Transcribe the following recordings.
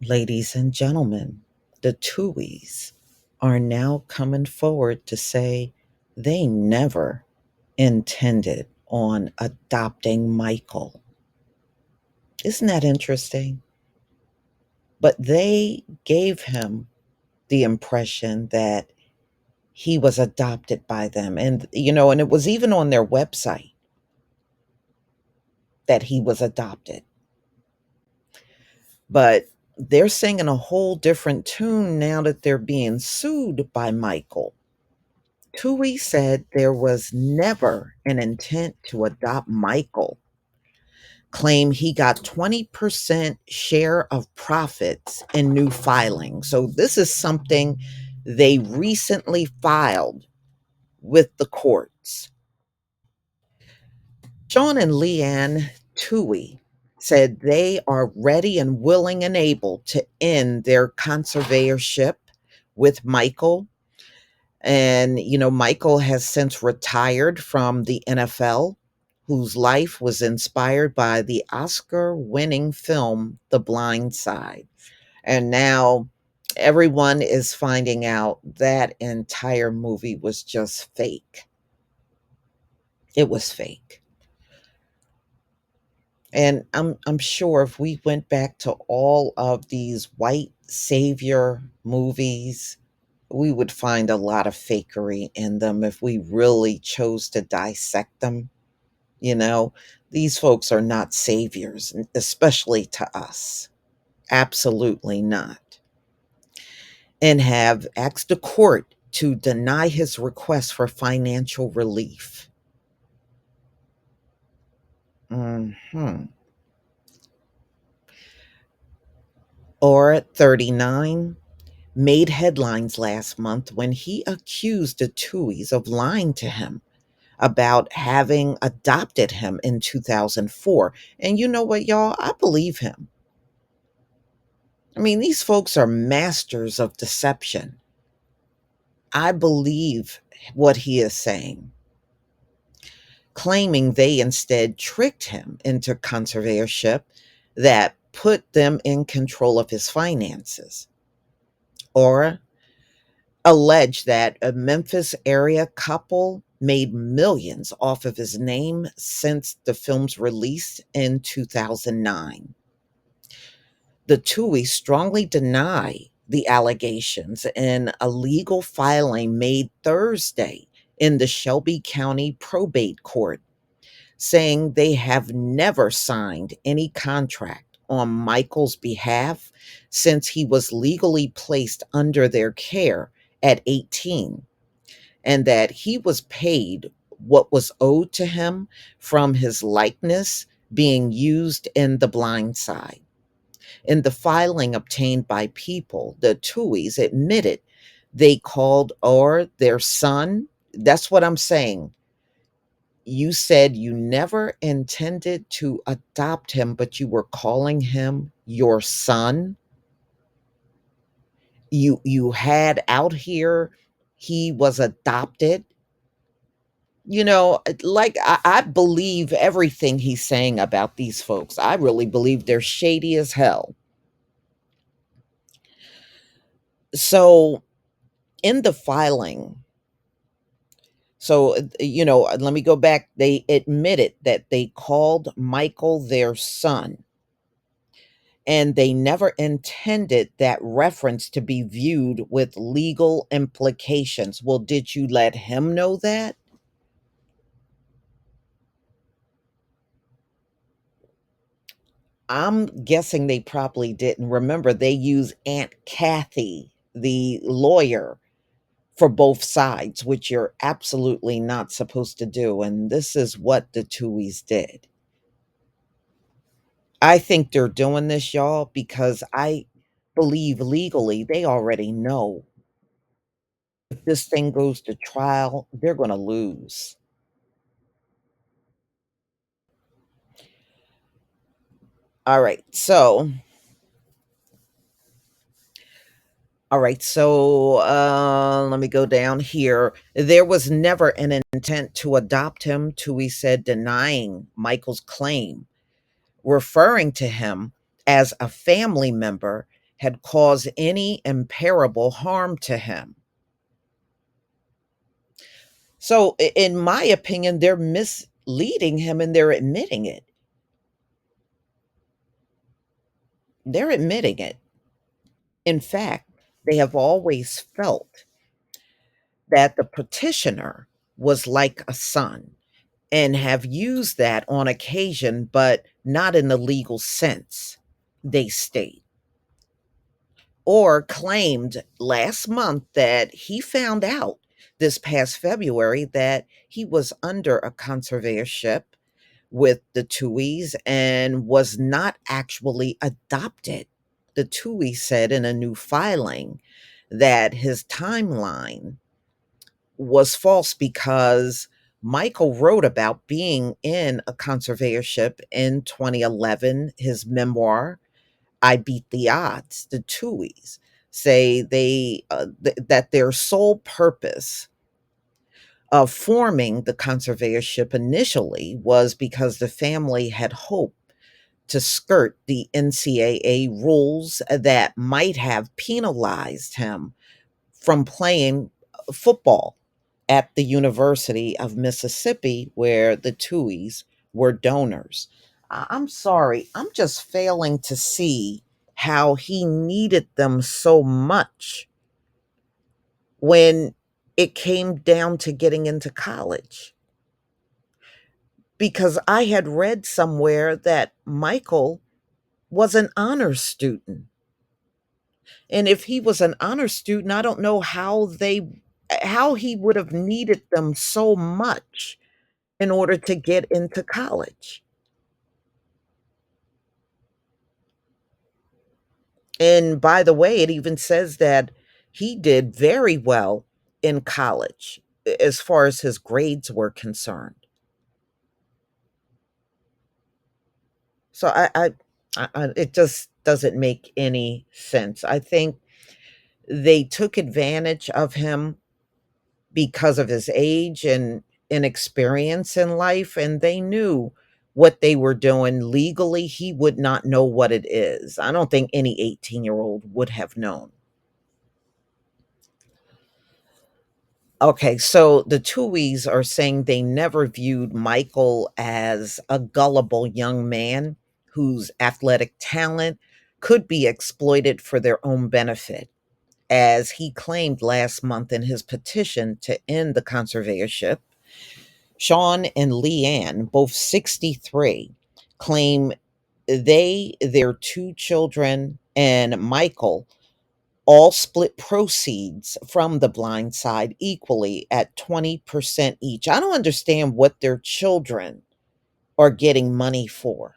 Ladies and gentlemen, the Tuis are now coming forward to say they never intended on adopting Michael. Isn't that interesting? But they gave him the impression that he was adopted by them. And it was even on their website that he was adopted. But they're singing a whole different tune now that they're being sued by Michael. Tuohy said there was never an intent to adopt Michael, claimed he got 20% share of profits in new filings. So this is something they recently filed with the courts. Sean and Leanne Tuohy said they are ready and willing and able to end their conservatorship with Michael. And, Michael has since retired from the NFL, whose life was inspired by the Oscar winning film, The Blind Side. And now everyone is finding out that entire movie was just fake. It was fake. And I'm sure if we went back to all of these white savior movies, we would find a lot of fakery in them if we really chose to dissect them. You know, these folks are not saviors, especially to us. Absolutely not. And have asked the court to deny his request for financial relief. hmm Or at 39, made headlines last month when he accused the Tuohys of lying to him about having adopted him in 2004. And you know what, y'all? I believe him. I mean, these folks are masters of deception. I believe what he is saying, claiming they instead tricked him into conservatorship that put them in control of his finances. Or alleged that a Memphis area couple made millions off of his name since the film's release in 2009. The TUI strongly deny the allegations in a legal filing made Thursday in the Shelby County Probate Court, saying they have never signed any contract on Michael's behalf since he was legally placed under their care at 18, and that he was paid what was owed to him from his likeness being used in The Blind Side. In the filing obtained by People, the Tuohys admitted they called Oher their son. That's what I'm saying. You said you never intended to adopt him, but you were calling him your son. You had out here he was adopted. Like I believe everything he's saying about these folks. I really believe they're shady as hell. So in the filing, let me go back. They admitted that they called Michael their son, and they never intended that reference to be viewed with legal implications. Well, did you let him know that? I'm guessing they probably didn't. Remember, they use Aunt Kathy, the lawyer, for both sides, which you're absolutely not supposed to do. And this is what the Tuohys did. I think they're doing this, y'all, because I believe legally they already know if this thing goes to trial, they're going to lose. All right. Let me go down here. There was never an intent to adopt him, Tuohy said, denying Michael's claim, referring to him as a family member had caused any irreparable harm to him. So, in my opinion, they're misleading him and they're admitting it. They're admitting it. In fact, they have always felt that the petitioner was like a son and have used that on occasion, but not in the legal sense, they state. Or claimed last month that he found out this past February that he was under a conservatorship with the Tuis and was not actually adopted. The Tuis said in a new filing that his timeline was false because Michael wrote about being in a conservatorship in 2011. His memoir, I Beat the Odds, the Tuis say that their sole purpose of forming the conservatorship initially was because the family had hoped to skirt the NCAA rules that might have penalized him from playing football at the University of Mississippi, where the Tuis were donors. I'm sorry, I'm just failing to see how he needed them so much when it came down to getting into college. Because I had read somewhere that Michael was an honor student. And if he was an honor student, I don't know how he would have needed them so much in order to get into college. And by the way, it even says that he did very well in college as far as his grades were concerned. So it just doesn't make any sense. I think they took advantage of him because of his age and inexperience in life, and they knew what they were doing legally. He would not know what it is. I don't think any 18-year-old would have known. Okay, so the Tuohys are saying they never viewed Michael as a gullible young man whose athletic talent could be exploited for their own benefit, as he claimed last month in his petition to end the conservatorship. Sean and Leanne, both 63, claim their two children, and Michael all split proceeds from the blind side equally at 20% each. I don't understand what their children are getting money for.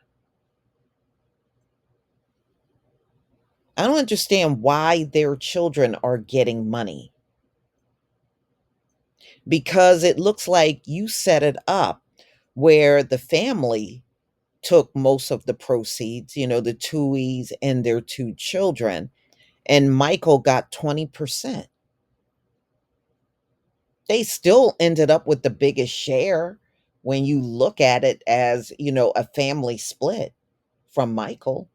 I don't understand why their children are getting money because it looks like you set it up where the family took most of the proceeds, the Tuohys and their two children, and Michael got 20%. They still ended up with the biggest share when you look at it as, a family split from Michael.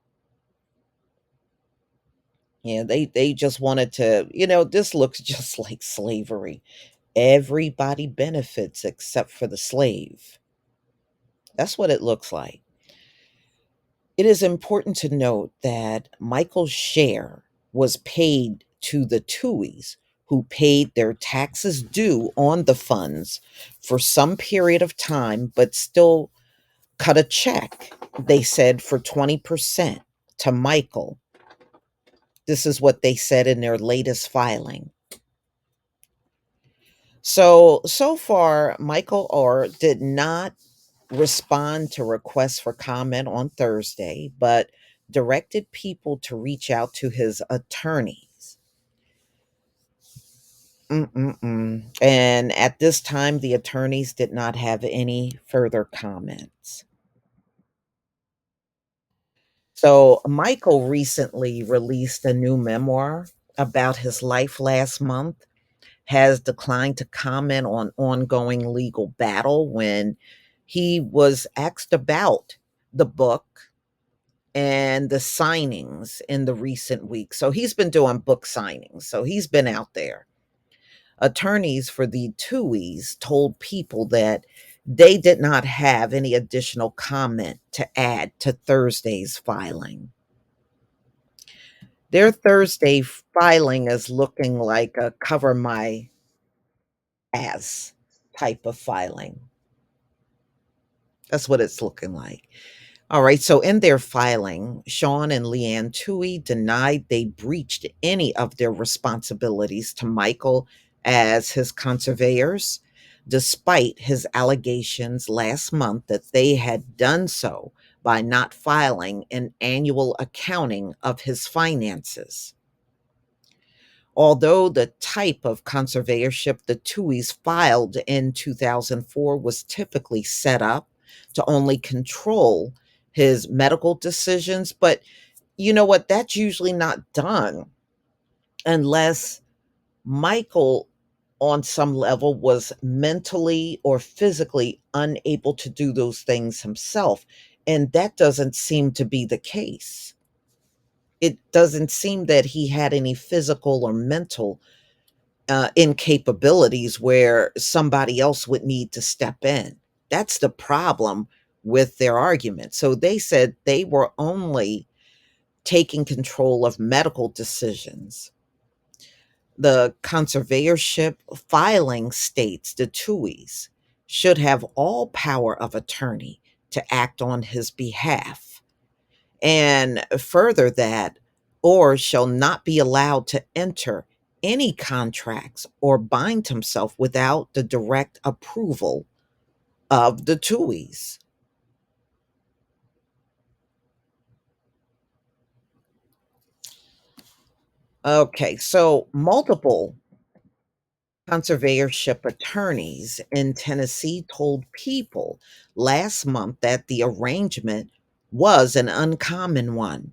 Yeah, they just wanted to, this looks just like slavery. Everybody benefits except for the slave. That's what it looks like. It is important to note that Michael's share was paid to the Tuohys, who paid their taxes due on the funds for some period of time, but still cut a check, they said, for 20% to Michael. This is what they said in their latest filing. So far, Michael Orr did not respond to requests for comment on Thursday, but directed people to reach out to his attorneys. And at this time, the attorneys did not have any further comments. So, Michael recently released a new memoir about his life last month, has declined to comment on ongoing legal battle when he was asked about the book. and the signings in the recent weeks. So he's been doing book signings. So he's been out there. Attorneys for the Tuis told People that they did not have any additional comment to add to Thursday's filing. Their Thursday filing is looking like a cover my ass type of filing. That's what it's looking like. All right. So in their filing, Sean and Leanne Tui denied they breached any of their responsibilities to Michael as his conservators, despite his allegations last month that they had done so by not filing an annual accounting of his finances. Although the type of conservatorship the Tuis filed in 2004 was typically set up to only control his medical decisions, but you know what? That's usually not done unless Michael, on some level, was mentally or physically unable to do those things himself. And that doesn't seem to be the case. It doesn't seem that he had any physical or mental incapabilities where somebody else would need to step in. That's the problem with their argument. So they said they were only taking control of medical decisions. The conservatorship filing states the Tuis should have all power of attorney to act on his behalf. And further, that or shall not be allowed to enter any contracts or bind himself without the direct approval of the Tuis. Okay, so multiple conservatorship attorneys in Tennessee told People last month that the arrangement was an uncommon one,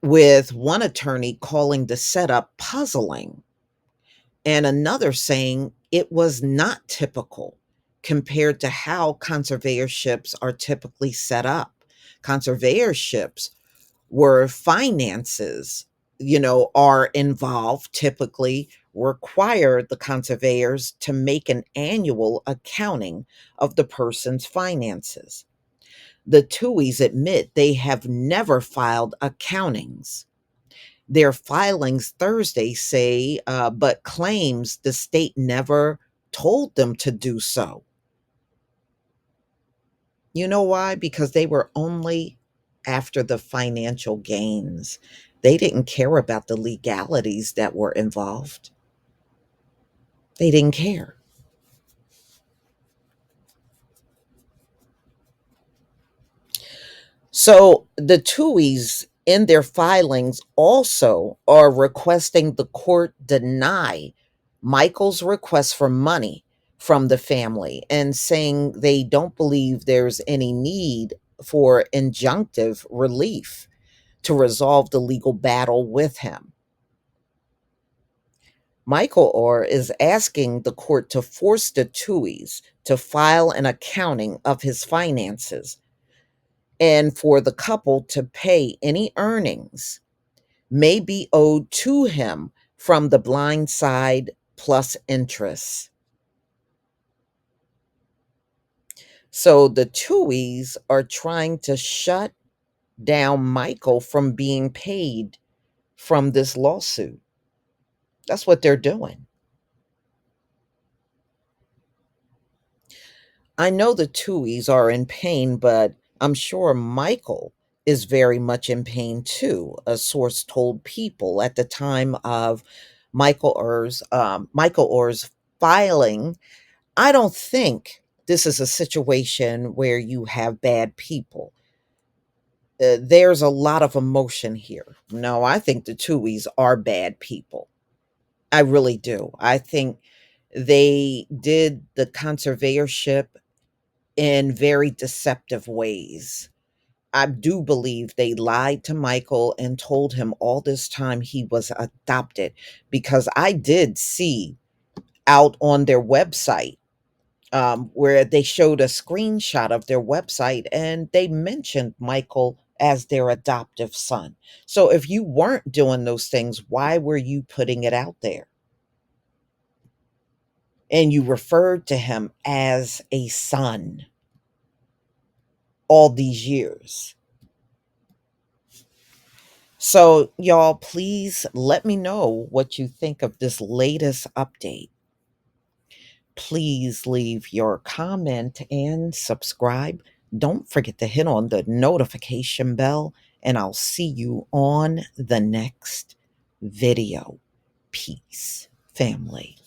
with one attorney calling the setup puzzling and another saying it was not typical compared to how conservatorships are typically set up. Conservatorships where finances, are involved, typically require the conservators to make an annual accounting of the person's finances. The Tuis admit they have never filed accountings. Their filings Thursday say, but claims the state never told them to do so. You know why? Because they were only after the financial gains. They didn't care about the legalities that were involved. They didn't care. So the Tuis in their filings also are requesting the court deny Michael's request for money from the family and saying they don't believe there's any need for injunctive relief to resolve the legal battle with him. Michael Orr is asking the court to force the Tuis to file an accounting of his finances and for the couple to pay any earnings may be owed to him from the blind side plus interest. So the Tuis are trying to shut down Michael from being paid from this lawsuit. That's what they're doing. I know the Tuis are in pain, but I'm sure Michael is very much in pain too, a source told People at the time of Michael Orr's filing. I don't think this is a situation where you have bad people. There's a lot of emotion here. No, I think the Tuis are bad people. I really do. I think they did the conservatorship in very deceptive ways. I do believe they lied to Michael and told him all this time he was adopted, because I did see out on their website where they showed a screenshot of their website and they mentioned Michael as their adoptive son. So if you weren't doing those things, why were you putting it out there? And you referred to him as a son all these years. So, y'all, please let me know what you think of this latest update. Please leave your comment and subscribe. Don't forget to hit on the notification bell, and I'll see you on the next video. Peace, family.